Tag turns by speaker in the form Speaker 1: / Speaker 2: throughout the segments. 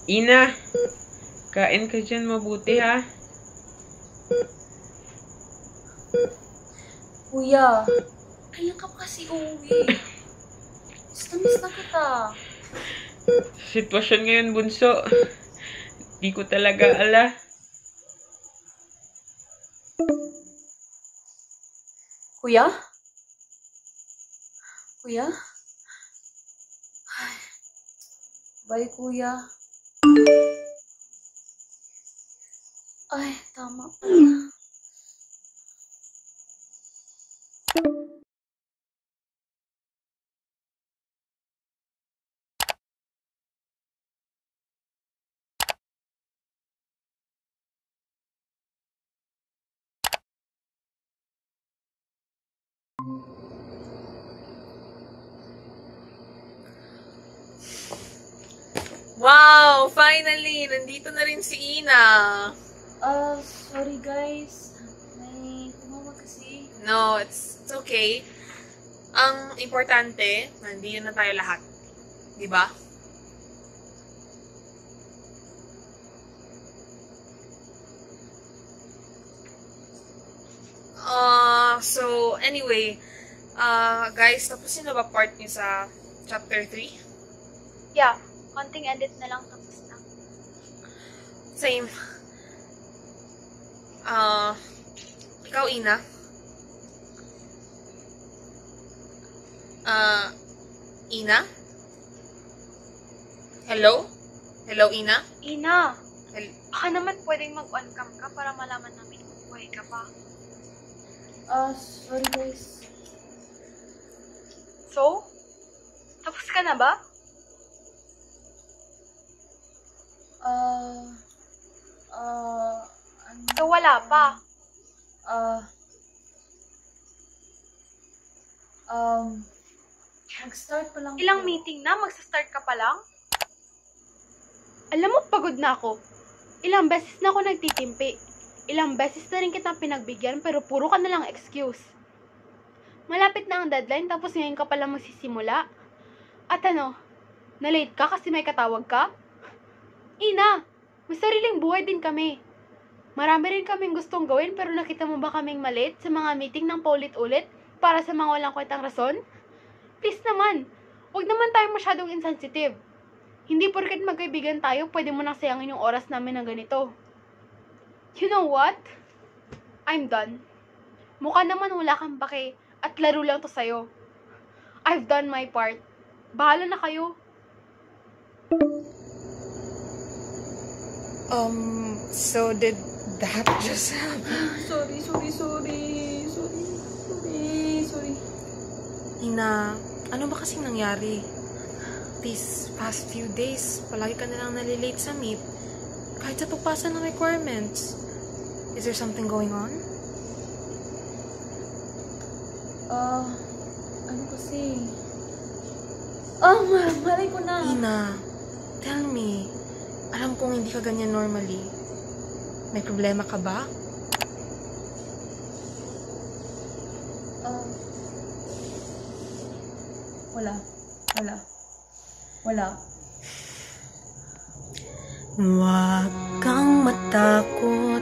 Speaker 1: Ina, kain ka dyan mabuti ha.
Speaker 2: Kuya, kailan ka pa kasi uuwi? Miss na kita.
Speaker 1: Sitwasyon ngayon, bunso. Di ko talaga ala.
Speaker 2: Kuya? Kuya? Ay, bye, kuya. Ay, tama pala.
Speaker 3: Wow! Finally! Nandito na rin si Ina.
Speaker 2: Sorry guys. May tumawag kasi.
Speaker 3: No, it's okay. Ang importante, nandito na tayo lahat. Diba? So, anyway, guys, tapos na ba part niyo sa chapter 3?
Speaker 4: Yeah, konting edit na lang tapos na.
Speaker 3: Same. Ikaw, Ina? Ina? Hello? Hello, Ina?
Speaker 4: Ina, baka naman pwedeng mag-on cam ka para malaman namin kung buhay ka pa.
Speaker 2: Sorry guys.
Speaker 4: So? Tapos ka na ba? So wala pa?
Speaker 2: Nag-start pa lang.
Speaker 4: Ilang meeting na? Magsa-start ka pa lang? Alam mo, pagod na ako. Ilang beses na ako nagtitimpi. Ilang beses na rin kitang pinagbigyan pero puro ka na lang excuse. Malapit na ang deadline tapos ngayon ka pala magsisimula. At ano, na-late ka kasi may katawag ka? Ina, may sariling buhay din kami. Marami rin kaming gustong gawin pero nakita mo ba kaming malate sa mga meeting ng paulit-ulit para sa mga walang kwentang rason? Please naman, huwag naman tayo masyadong insensitive. Hindi porket magkaibigan tayo, pwede mo nang sayangin yung oras namin ng ganito. You know what? I'm done. Mukha naman wala kang pake at laro lang to sa'yo. I've done my part. Bahala na kayo.
Speaker 3: So did that just happen?
Speaker 2: Sorry.
Speaker 3: Ina, ano ba kasing nangyari? These past few days, palagi ka na lang nalilate sa meet. Kahit sa pagpasa ng requirements. Is there something going on?
Speaker 2: Ano kasi? Malay ko na.
Speaker 3: Ina, tell me. Alam kong hindi ka ganyan normally. May problema ka ba?
Speaker 2: Wala.
Speaker 5: Huwag kang matakot,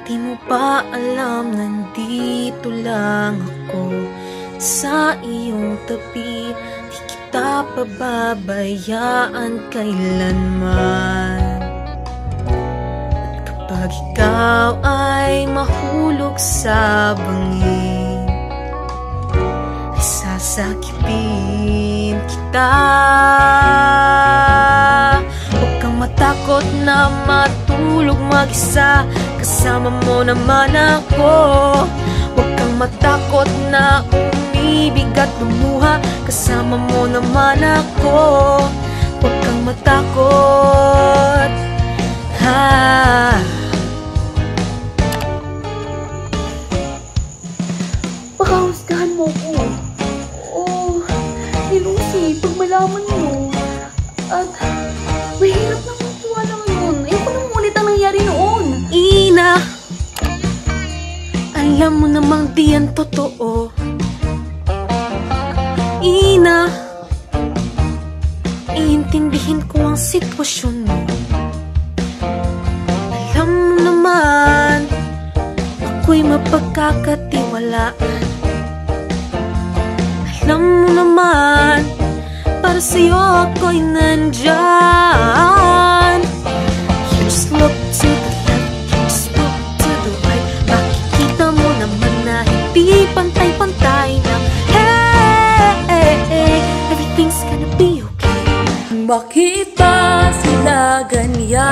Speaker 5: di mo pa alam nandito lang ako sa iyong tabi. Di kita pababayaan kailanman. At kapag Pag ikaw ay mahulog sa bangin, ay sasakipin kita. Huwag kang matakot na matulog mag-isa, kasama mo naman ako. Huwag kang matakot na umibig at lumuha, kasama mo naman ako. Huwag kang matakot, ha.
Speaker 2: Baka husgahan mo ko. Oo, ni Lucy, pag malaman mo. At mahirap na magtuwala ngayon. Ayoko nang ulit ang nangyari noon.
Speaker 5: Ina, alam mo namang di yan totoo. Ina, iintindihin ko ang sitwasyon mo. Alam mo naman, ako'y mapagkakatiwalaan. Alam mo naman, para sa'yo ako'y nandyan. You just look to the left, you just look to the right. Makikita mo naman na hindi pantay-pantay na. Hey, everything's gonna be okay.
Speaker 2: Bakit ba sila ganyan?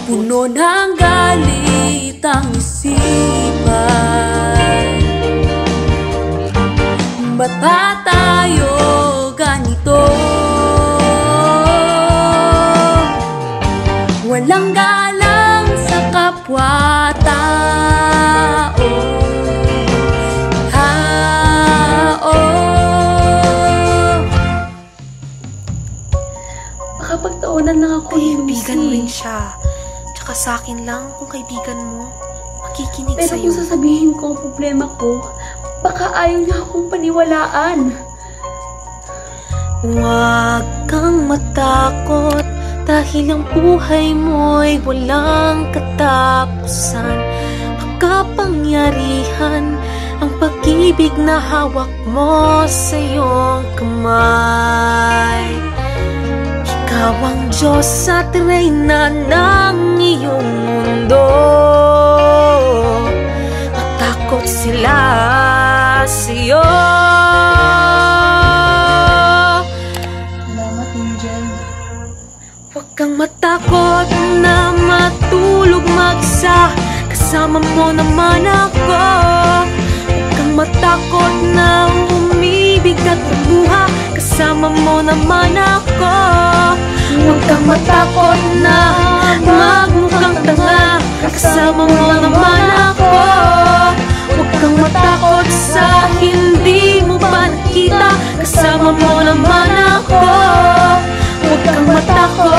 Speaker 2: Puno ng galit ang isipan. Ba't ba tayo ganito? Walang galang sa kapwa-tao. Pagtaunan lang ako ni Lucy.
Speaker 3: Kaibigan mo rin siya. Tsaka sa akin lang kung kaibigan mo. Makikinig
Speaker 2: Pero
Speaker 3: sa'yo.
Speaker 2: kung sasabihin ko ang problema ko, baka ayaw niya akong paniwalaan.
Speaker 5: Huwag kang matakot, dahil ang buhay mo'y walang katapusan. Makapangyarihan ang pag-ibig na hawak mo sa iyong kamay. Ikaw ang Diyos at Reyna ng iyong mundo. Matakot sila sa'yo.
Speaker 2: Salamat, Angel.
Speaker 5: Huwag kang matakot na matulog mag-isa, kasama mo naman ako. Huwag kang matakot na umibig at lumuha, kasama mo naman ako. Huwag kang matakot na magmukhang tanga, kasama mo naman ako. Huwag kang matakot sa hindi mo pa nakita, kasama mo naman ako. Huwag kang matakot,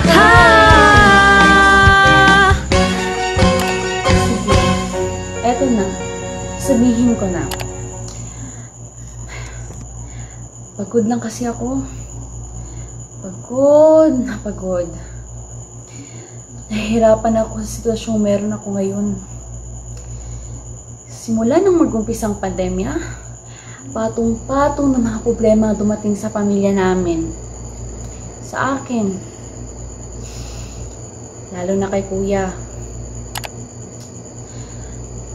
Speaker 5: ha.
Speaker 2: Sige, eto na. Sabihin ko na. Pagod lang kasi ako. Pagod na pagod. Nahihirapan ako sa sitwasyong meron ako ngayon. Simula nang mag-umpisa ang pandemya, patong-patong na mga problema dumating sa pamilya namin. Sa akin. Lalo na kay Kuya.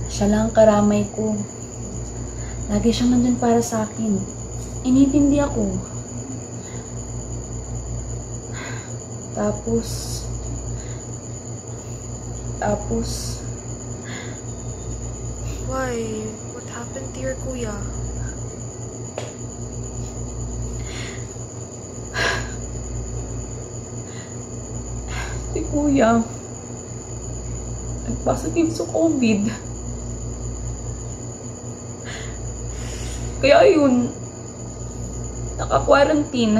Speaker 2: Siya lang ang karamay ko. Lagi siyang nandun para sa akin. Inintindi ako. Tapos,
Speaker 3: Why? What happened to your kuya?
Speaker 2: si Kuya, nag-positive sa COVID. Kaya yun, naka-quarantine.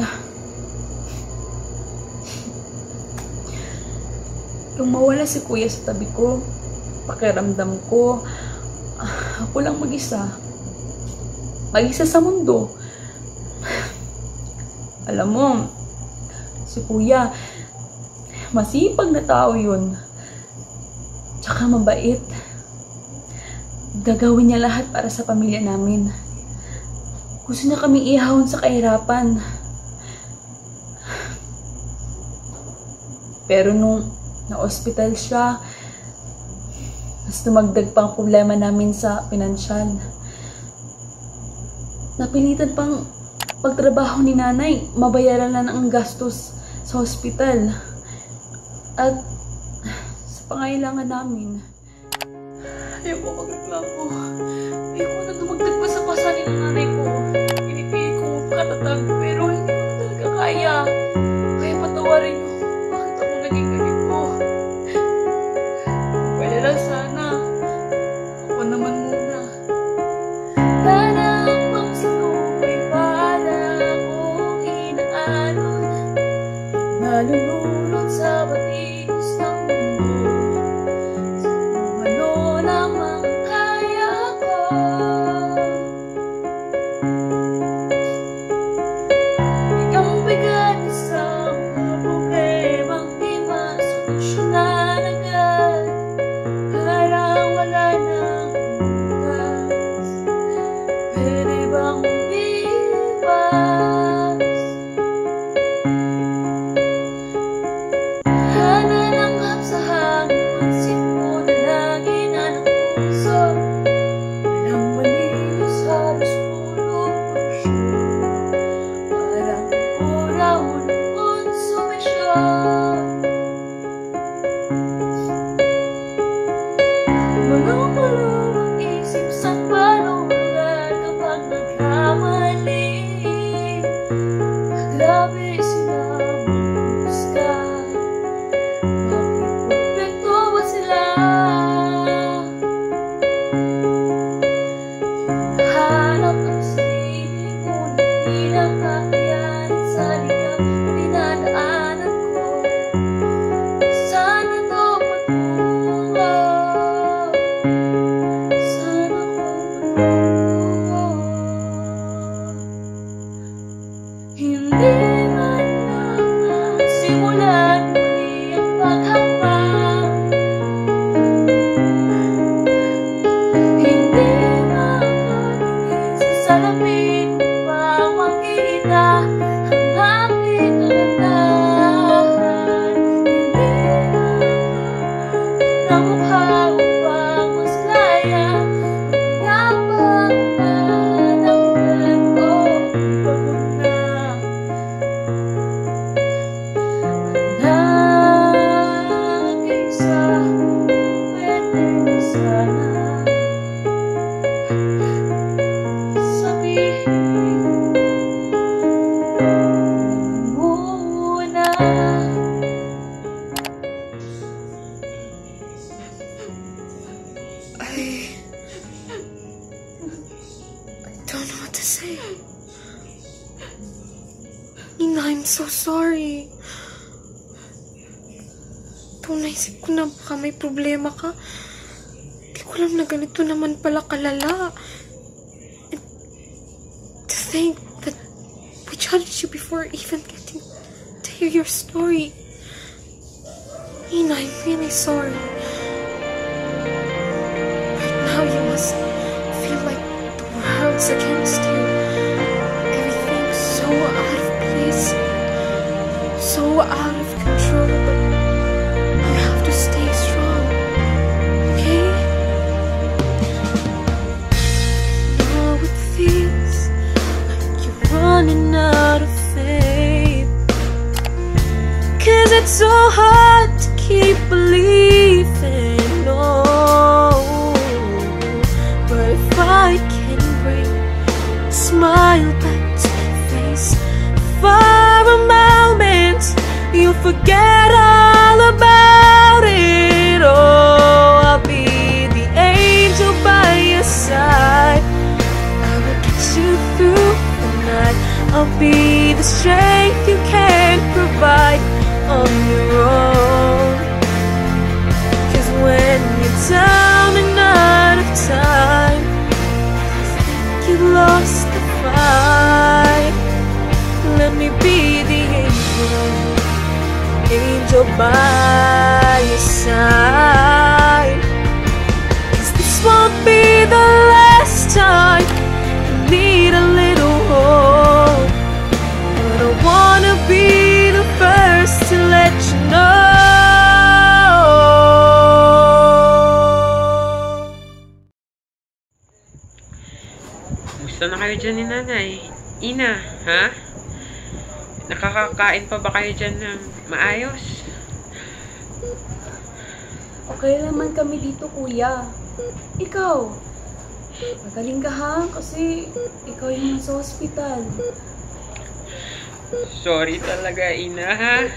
Speaker 2: Nung mawala si Kuya sa tabi ko, pakiramdam ko, ako lang mag-isa. Mag-isa sa mundo. Alam mo, si Kuya, masipag na tao yun. Tsaka mabait. Gagawin niya lahat para sa pamilya namin. Gusto niya kami ihahon sa kahirapan. Pero nung na-hospital siya, mas dumagdag pa ang problema namin sa pinansyal. Napilitan pang pagtrabaho ni nanay, mabayaran na ang gastos sa hospital. At sa pangailangan namin. Ayaw ko magreklamo. Ayaw ko na dumagdag pa sa pasanin ng nanay ko. Pinipilit ko makatatag, pero hindi ko na talaga kaya. Kaya patawarin niyo. Bakit ako naging ganito? Pwede lang sana. Ako naman muna. Para ang siko'y para akong inaalon. Nalulunod sa batikos ng mundo. Sa kung ano lamang kaya ko. Ikaw ang bigat sa mga problemang di masolusyonan agad. Parang wala nang bukas. Pwede bang umiwas? Hana ng hap sa hangin, pansin mo na lagi na ng puso. Walang malinis, halos puro porsyon. Parang uraw ng konsumisyon. Bulong-bulong ang isip sa palungan kapag nagkamali. Grabe sila maghuhusga. Bakit perfecto ba sila? Hinahanap ang sarili mo na di nakakayanin sa ligaw na dinadaanan ko. Sana to patungo. Sana ko patungo. Hindi man lang simulan muli ang paghambang. Hindi makatingin sa salamin upang makita ang aking kagandahan. Hindi makahanap ng mukha upang maslaya ang yabang na nakitan ko. Pagod na. Nag-isa, pwede sana sabihin muna.
Speaker 3: I don't know what to say. Nina, I'm so sorry. Ito, naisip ko na baka may problema ka. Hindi ko alam na ganito naman pala kalala. And to think that we judged you before even getting to hear your story. Nina, I'm really sorry. Right now you must feel like the world's against you. Everything's so out of place, so out of control, but you have to stay strong, okay? Now it feels like you're running out of faith, 'cause it's so hard to keep believing, no. But if I can bring a smile back to your face for a moment, you'll forget all about it. Oh, I'll be the angel by your side. I will get you through the night. I'll be the strength you can't provide on your own. 'Cause when you're down and out of time, I think you lost the fight. Let me be the angel by your side. 'Cause this won't be the last time you need a little hope. But I wanna be the first to let you know
Speaker 1: kayo dyan ni nanay? Ina, ha? Nakakakain pa ba kayo dyan ng maayos?
Speaker 2: Okay naman kami dito, kuya. Ikaw, magaling ka ha? Kasi ikaw yung nasa hospital.
Speaker 1: Sorry talaga, Ina, ha?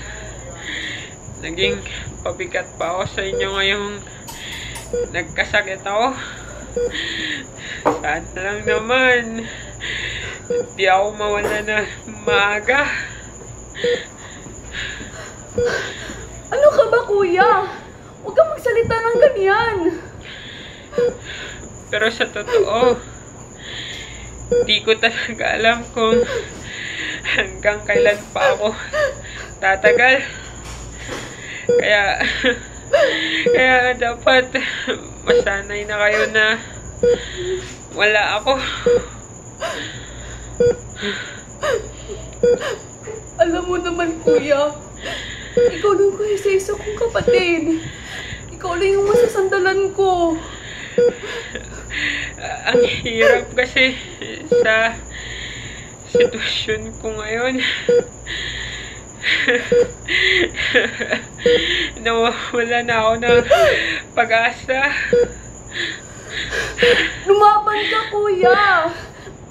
Speaker 1: Naging pabigat pa ako sa inyo ngayong nagkasakit ako. Sana lang naman di ako mawala na maaga.
Speaker 2: Ano ka ba, kuya? Huwag kang magsalita ng ganyan.
Speaker 1: Pero sa totoo, di ko talaga alam kung hanggang kailan pa ako tatagal. Kaya dapat masanay na kayo na wala ako.
Speaker 2: Alam mo naman, kuya, ikaw lang kuya sa isa kong kapatid. Ikaw lang yung masasandalan ko.
Speaker 1: Ang hirap kasi sa sitwasyon ko ngayon. Nawawala na ako ng pag-asa.
Speaker 2: Lumaban ka, kuya.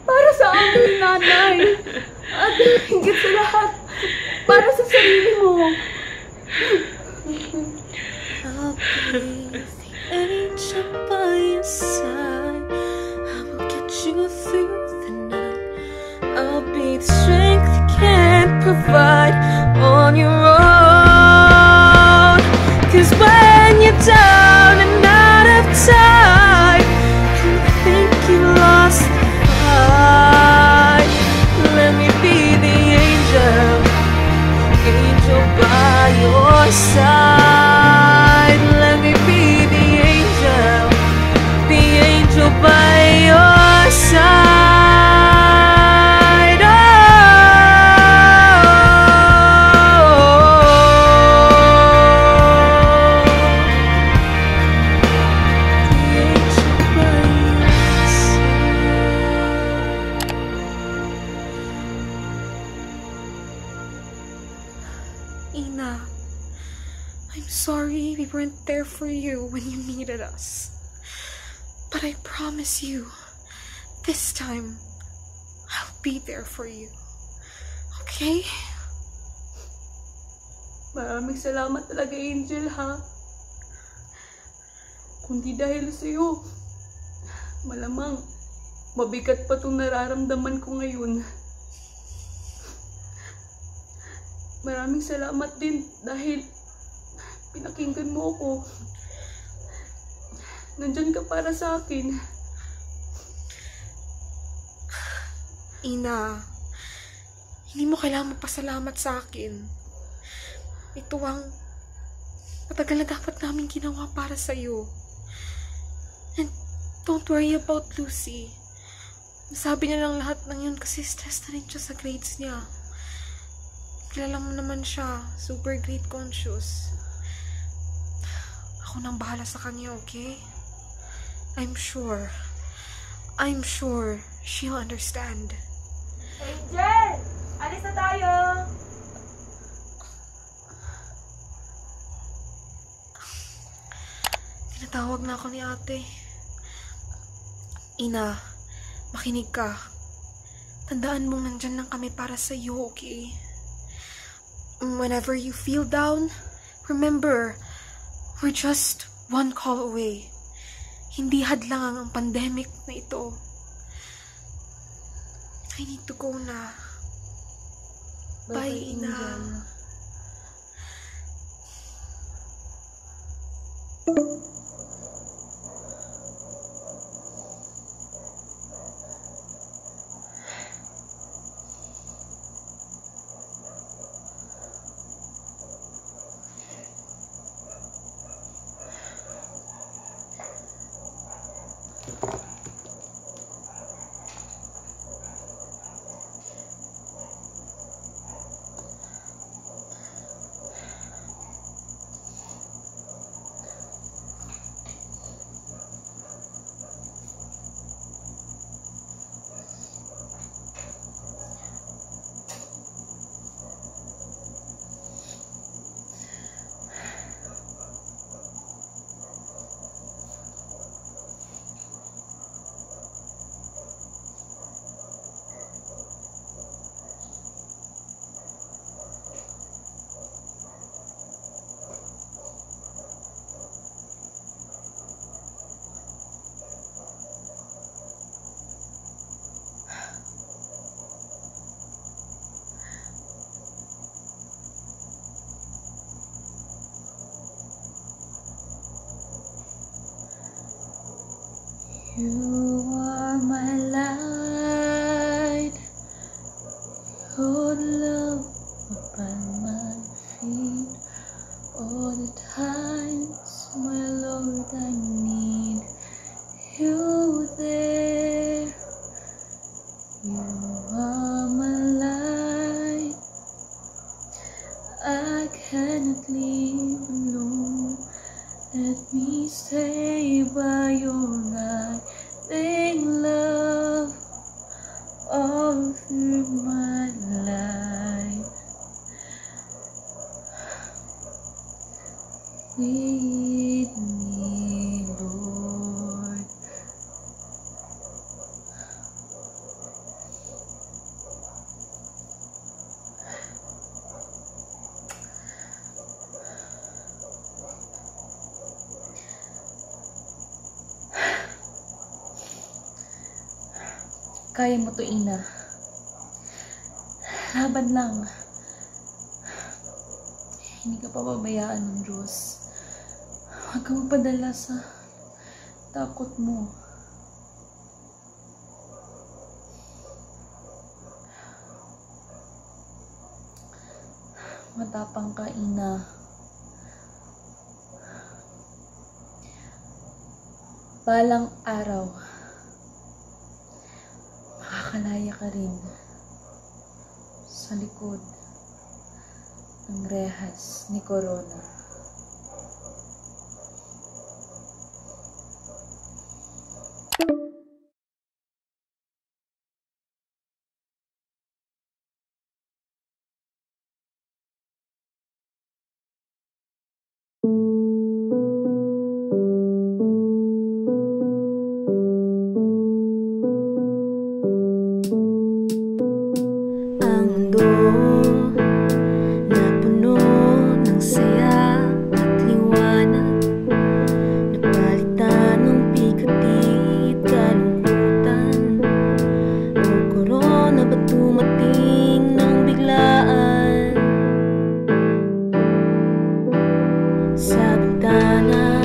Speaker 2: Para sa aming nanay. At higit sa lahat, para sa sarili mo.
Speaker 5: I'll be the angel by your side. I will get you through the night. I'll be the strength you can't provide on your own. 'Cause when you're down and out of time, you think you lost the fight. Let me be the angel by your side. Let me be the angel by your side. Oh, the angel by your side. Ina, I'm sorry we weren't there for you when you needed us. But I promise you, this time, I'll be there for you. Okay?
Speaker 2: Maraming salamat talaga, Angel, ha? Kundi dahil sa'yo, malamang mabigat pa itong nararamdaman ko ngayon. Maraming salamat din dahil pinakinggan mo ako. Nandyan ka para sa akin.
Speaker 3: Ina, hindi mo kailangan magpasalamat sa akin. Ito ang matagal na dapat namin ginawa para sa'yo. And don't worry about Lucy. Nasabi niya lang lahat ng yun kasi stress na rin siya sa grades niya. Kilala mo naman siya, super grade conscious. Ako nang bahala sa kanya, okay? I'm sure she'll understand.
Speaker 2: Angel! Alis na tayo!
Speaker 3: Tinatawag na ako ni ate. Ina, makinig ka. Tandaan mong nandyan lang kami para sa iyo, okay? Whenever you feel down, remember, we're just one call away. Hindi hadlang ang pandemic na ito. I need to go na. Bye, Ina.
Speaker 2: You are my light, your love upon my feet. All the times, my Lord, I need you there. You are my light, I cannot live alone. Let me stay by your guiding love all through my life. Lead me, Lord. Kaya mo to, Ina. Laban lang. Hindi ka pababayaan ng Diyos. Huwag ka magpadala sa takot mo. Matapang ka, Ina. Balang araw, makakalaya ka rin sa likod ng rehas ni Corona.
Speaker 6: Ang mundo na puno ng saya at liwanag, napalitan ng pikati at kalungkutan. O Corona, ba't dumating ng biglaan? Sa bintana